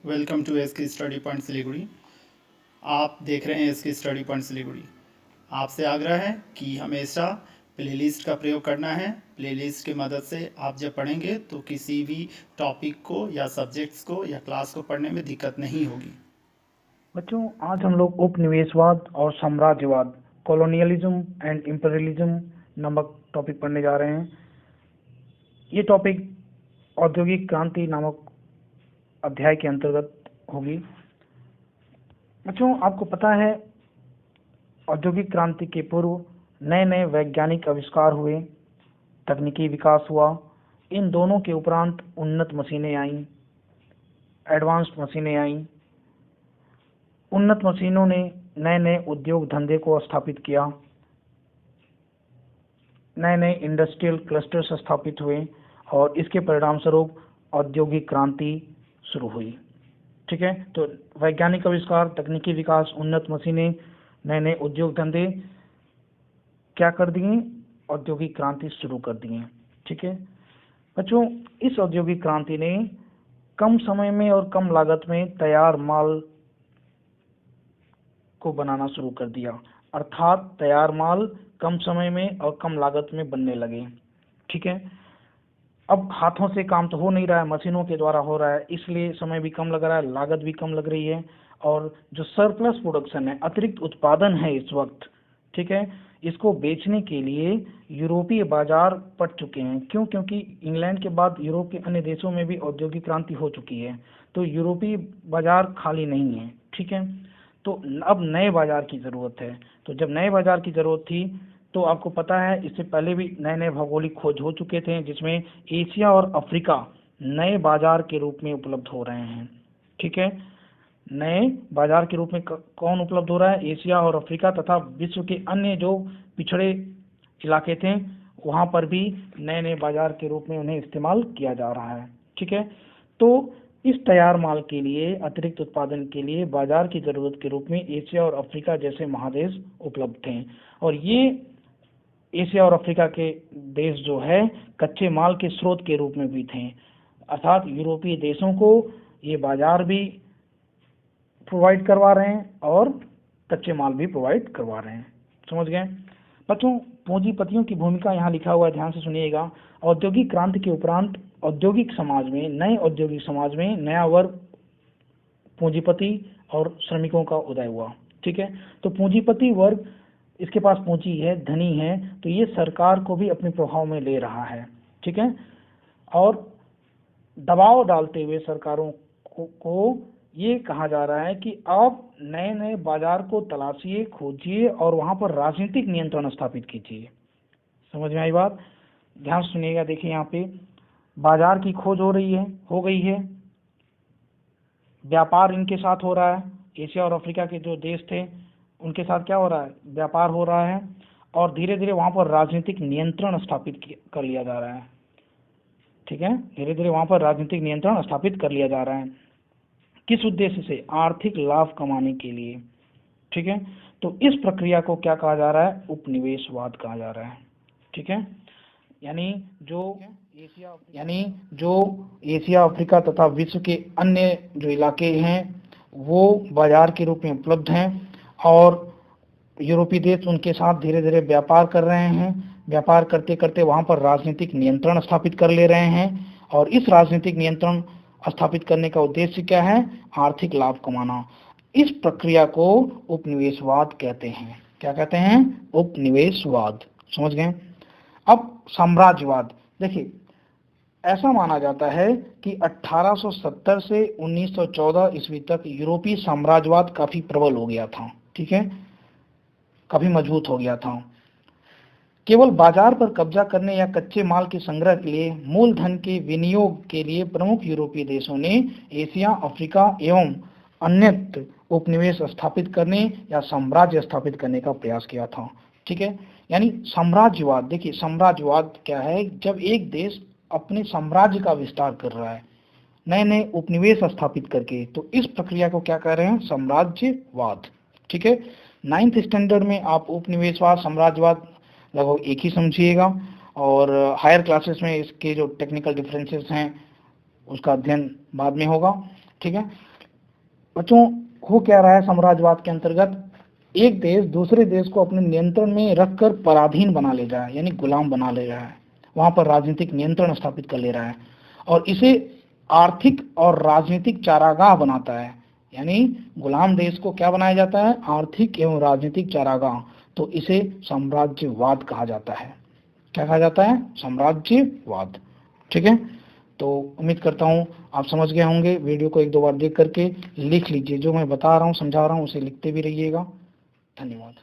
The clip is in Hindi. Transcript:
वेलकम टू एस के स्टडी पॉइंट सिलीगुड़ी। आप देख रहे हैं एस के स्टडी पॉइंट सिलीगुड़ी। आपसे आग्रह है कि हमेशा प्लेलिस्ट का प्रयोग करना है। प्लेलिस्ट की मदद से आप जब पढ़ेंगे तो किसी भी टॉपिक को या सब्जेक्ट्स को या क्लास को पढ़ने में दिक्कत नहीं होगी। बच्चों, आज हम लोग उपनिवेशवाद और साम्राज्यवाद, कॉलोनियलिज्म एंड इंपीरियलिज्म नामक टॉपिक पढ़ने जा रहे हैं। ये टॉपिक औद्योगिक क्रांति नामक अध्याय के अंतर्गत होगी। बच्चों, आपको पता है औद्योगिक क्रांति के पूर्व नए नए वैज्ञानिक आविष्कार हुए, तकनीकी विकास हुआ। इन दोनों के उपरांत उन्नत मशीनें आईं, एडवांस्ड मशीनें आईं। उन्नत मशीनों ने नए नए उद्योग धंधे को स्थापित किया, नए नए इंडस्ट्रियल क्लस्टर्स स्थापित हुए और इसके परिणाम स्वरूप औद्योगिक क्रांति शुरू हुई। ठीक है, तो वैज्ञानिक आविष्कार, तकनीकी विकास, उन्नत मशीनें, नए नए उद्योग धंधे क्या कर दिए? औद्योगिक क्रांति शुरू कर दिए। ठीक है बच्चों, इस औद्योगिक क्रांति ने कम समय में और कम लागत में तैयार माल को बनाना शुरू कर दिया, अर्थात तैयार माल कम समय में और कम लागत में बनने लगे। ठीक है, अब हाथों से काम तो हो नहीं रहा है, मशीनों के द्वारा हो रहा है, इसलिए समय भी कम लग रहा है, लागत भी कम लग रही है। और जो सरप्लस प्रोडक्शन है, अतिरिक्त उत्पादन है इस वक्त, ठीक है, इसको बेचने के लिए यूरोपीय बाजार पट चुके हैं। क्यों? क्योंकि इंग्लैंड के बाद यूरोप के अन्य देशों में भी औद्योगिक क्रांति हो चुकी है, तो यूरोपीय बाजार खाली नहीं है। ठीक है, तो अब नए बाजार की ज़रूरत है। तो जब नए बाजार की ज़रूरत थी तो आपको पता है इससे पहले भी नए नए भौगोलिक खोज हो चुके थे, जिसमें एशिया और अफ्रीका नए बाजार के रूप में उपलब्ध हो रहे हैं। ठीक है, नए बाजार के रूप में कौन उपलब्ध हो रहा है? एशिया और अफ्रीका तथा विश्व के अन्य जो पिछड़े इलाके थे वहाँ पर भी नए नए बाजार के रूप में उन्हें इस्तेमाल किया जा रहा है। ठीक है, तो इस तैयार माल के लिए, अतिरिक्त उत्पादन के लिए बाजार की ज़रूरत के रूप में एशिया और अफ्रीका जैसे महादेश उपलब्ध थे। और ये एशिया और अफ्रीका के देश जो है कच्चे माल के स्रोत के रूप में भी थे, अर्थात यूरोपीय देशों को ये बाजार भी प्रोवाइड करवा रहे हैं और कच्चे माल भी प्रोवाइड करवा रहे हैं। समझ गए बच्चों? पूंजीपतियों की भूमिका यहाँ लिखा हुआ है, ध्यान से सुनिएगा। औद्योगिक क्रांति के उपरांत औद्योगिक समाज में, नए औद्योगिक समाज में नया वर्ग पूंजीपति और श्रमिकों का उदय हुआ। ठीक है, तो पूंजीपति वर्ग, इसके पास पूंजी है, धनी है, तो ये सरकार को भी अपने प्रभाव में ले रहा है। ठीक है, और दबाव डालते हुए सरकारों को ये कहा जा रहा है कि आप नए नए बाजार को तलाशिए, खोजिए और वहां पर राजनीतिक नियंत्रण स्थापित कीजिए। समझ में आई बात? ध्यान सुनिएगा। देखिए, यहाँ पे बाजार की खोज हो गई है, व्यापार इनके साथ हो रहा है। एशिया और अफ्रीका के जो देश थे उनके साथ क्या हो रहा है? व्यापार हो रहा है और धीरे धीरे वहां पर राजनीतिक नियंत्रण स्थापित कर लिया जा रहा है। ठीक है, धीरे धीरे वहां पर राजनीतिक नियंत्रण स्थापित कर लिया जा रहा है। किस उद्देश्य से? आर्थिक लाभ कमाने के लिए। ठीक है, तो इस प्रक्रिया को क्या कहा जा रहा है? उपनिवेशवाद कहा जा रहा है। ठीक है, यानी जो एशिया अफ्रीका तथा विश्व के अन्य जो इलाके हैं वो बाजार के रूप में उपलब्ध हैं और यूरोपीय देश उनके साथ धीरे धीरे व्यापार कर रहे हैं। व्यापार करते करते वहां पर राजनीतिक नियंत्रण स्थापित कर ले रहे हैं और इस राजनीतिक नियंत्रण स्थापित करने का उद्देश्य क्या है? आर्थिक लाभ कमाना। इस प्रक्रिया को उपनिवेशवाद कहते हैं। क्या कहते हैं? उपनिवेशवाद। समझ गए? अब साम्राज्यवाद। देखिए, ऐसा माना जाता है कि 1870 से 1914 ईस्वी तक यूरोपीय साम्राज्यवाद काफी प्रबल हो गया था। ठीक है, काफी मजबूत हो गया था। केवल बाजार पर कब्जा करने या कच्चे माल के संग्रह के लिए, मूलधन के विनियोग के लिए प्रमुख यूरोपीय देशों ने एशिया, अफ्रीका एवं अन्यत्र उपनिवेश स्थापित करने या साम्राज्य स्थापित करने का प्रयास किया था। ठीक है, यानी साम्राज्यवाद। देखिए, साम्राज्यवाद क्या है? जब एक देश अपने साम्राज्य का विस्तार कर रहा है नए नए उपनिवेश स्थापित करके, तो इस प्रक्रिया को क्या कह रहे हैं? साम्राज्यवाद। ठीक है, 9th स्टैंडर्ड में आप उपनिवेशवाद, साम्राज्यवाद लगभग एक ही समझिएगा और हायर क्लासेस में इसके जो टेक्निकल डिफरेंसेस हैं उसका अध्ययन बाद में होगा। ठीक है, बच्चों, हो क्या रहा है साम्राज्यवाद के अंतर्गत, एक देश दूसरे देश को अपने नियंत्रण में रखकर पराधीन बना ले रहा है, यानी गुलाम बना ले रहा है, वहां पर राजनीतिक नियंत्रण स्थापित कर ले रहा है और इसे आर्थिक और राजनीतिक चारागाह बनाता है। यानी गुलाम देश को क्या बनाया जाता है, आर्थिक एवं राजनीतिक चारागाह। तो इसे साम्राज्यवाद कहा जाता है। क्या कहा जाता है, साम्राज्यवाद। ठीक है, तो उम्मीद करता हूँ आप समझ गए होंगे। वीडियो को एक दो बार देख करके लिख लीजिए, जो मैं बता रहा हूँ समझा रहा हूँ उसे लिखते भी रहिएगा। धन्यवाद।